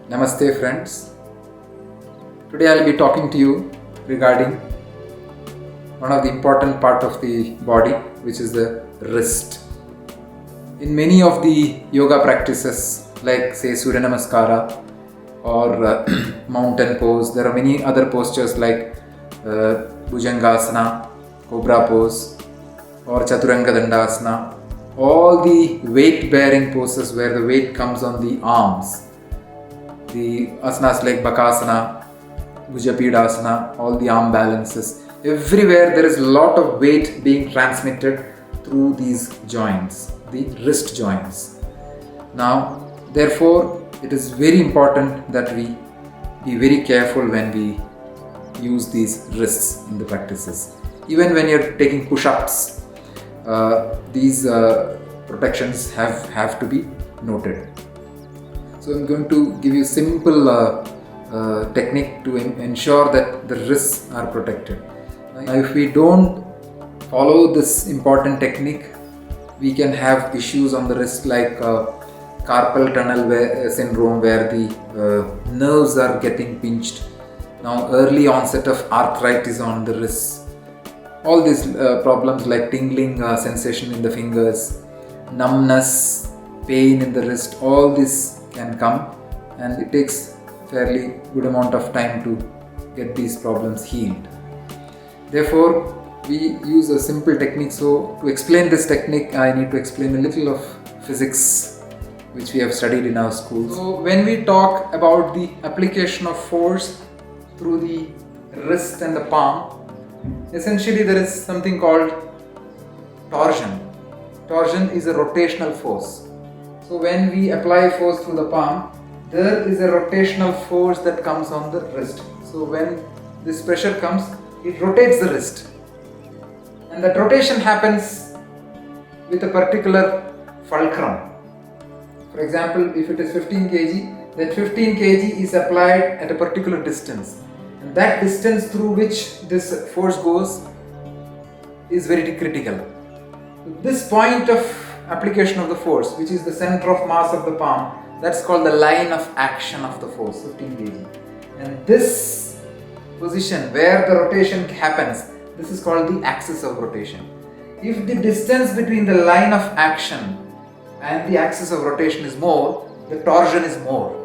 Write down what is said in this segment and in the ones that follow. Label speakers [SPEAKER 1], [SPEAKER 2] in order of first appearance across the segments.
[SPEAKER 1] Namaste friends. Today I'll be talking to you regarding one of the important part of the body, which is the wrist. In many of the yoga practices like say Surya Namaskara or mountain pose, there are many other postures like Bhujangasana, Cobra pose or Chaturanga Dandasana. All the weight bearing poses where the weight comes on the arms. The asanas like Bakasana, Bhujapidasana, all the arm balances. Everywhere there is a lot of weight being transmitted through these joints, the wrist joints. Now, therefore, it is very important that we be very careful when we use these wrists in the practices. Even when you're taking push-ups, these protections have to be noted. So I'm going to give you simple technique to ensure that the wrists are protected. Now, if we don't follow this important technique, we can have issues on the wrist like carpal tunnel syndrome, where the nerves are getting pinched. Now, early onset of arthritis on the wrists. All these problems like tingling sensation in the fingers, numbness, pain in the wrist, all this can come, and it takes fairly good amount of time to get these problems healed. Therefore, we use a simple technique. So to explain this technique, I need to explain a little of physics which we have studied in our schools. So when we talk about the application of force through the wrist and the palm, essentially there is something called torsion. Torsion is a rotational force. So when we apply force through the palm, there is a rotational force that comes on the wrist. So when this pressure comes, it rotates the wrist. And that rotation happens with a particular fulcrum. For example, if it is 15 kg, that 15 kg is applied at a particular distance. And that distance through which this force goes is very critical. This point of application of the force, which is the center of mass of the palm, that's called the line of action of the force, 15 kg. And this position where the rotation happens, this is called the axis of rotation. If the distance between the line of action and the axis of rotation is more, the torsion is more.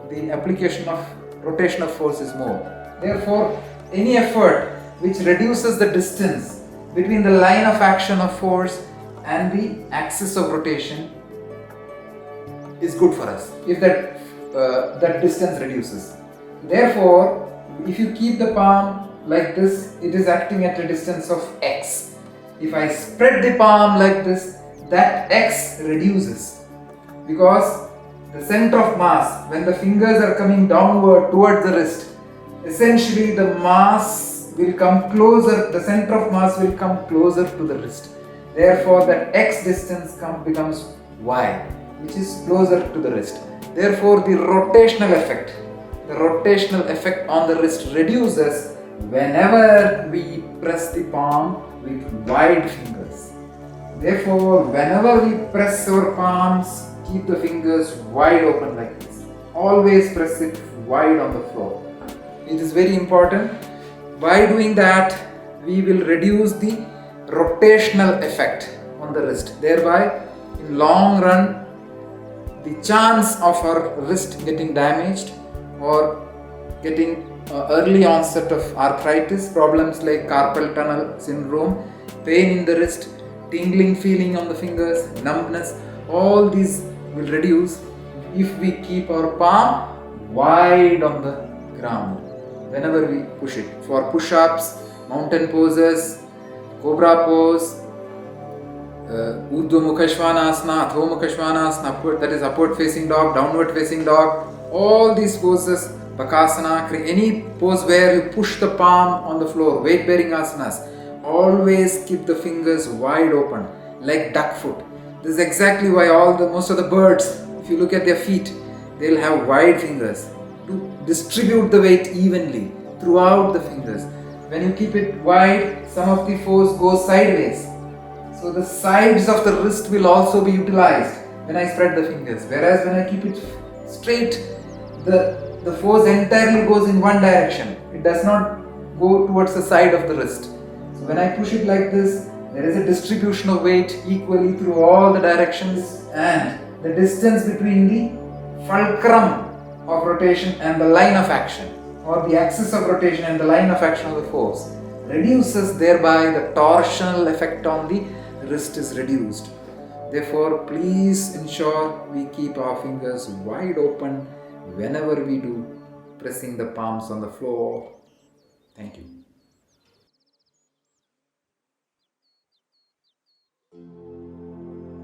[SPEAKER 1] The application of rotational force is more. Therefore, any effort which reduces the distance between the line of action of force and the axis of rotation is good for us if that distance reduces. Therefore, if you keep the palm like this, it is acting at a distance of x. If I spread the palm like this, that x reduces, because the center of mass, when the fingers are coming downward towards the wrist, essentially the mass will come closer, the center of mass will come closer to the wrist. Therefore, that x distance becomes y, which is closer to the wrist. Therefore, the rotational effect on the wrist reduces whenever we press the palm with wide fingers. Therefore, whenever we press our palms, keep the fingers wide open like this. Always press it wide on the floor. It is very important. By doing that, we will reduce the rotational effect on the wrist. Thereby, in long run, the chance of our wrist getting damaged or getting early onset of arthritis, problems like carpal tunnel syndrome, pain in the wrist, tingling feeling on the fingers, numbness, all these will reduce if we keep our palm wide on the ground whenever we push it. For push-ups, mountain poses, Cobra pose, Urdhva Mukha Svanasana, Adho Mukha Svanasana, that is upward facing dog, downward facing dog, all these poses, Bakasana, any pose where you push the palm on the floor, weight bearing asanas, always keep the fingers wide open like duck foot. This is exactly why most of the birds, if you look at their feet, they'll have wide fingers to distribute the weight evenly throughout the fingers. When you keep it wide, some of the force goes sideways. So the sides of the wrist will also be utilized when I spread the fingers. Whereas when I keep it straight, the force entirely goes in one direction. It does not go towards the side of the wrist. So when I push it like this, there is a distribution of weight equally through all the directions, and the distance between the fulcrum of rotation and the line of action, or the axis of rotation and the line of action of the force, reduces, thereby the torsional effect on the wrist is reduced. Therefore, please ensure we keep our fingers wide open whenever we do pressing the palms on the floor. Thank you.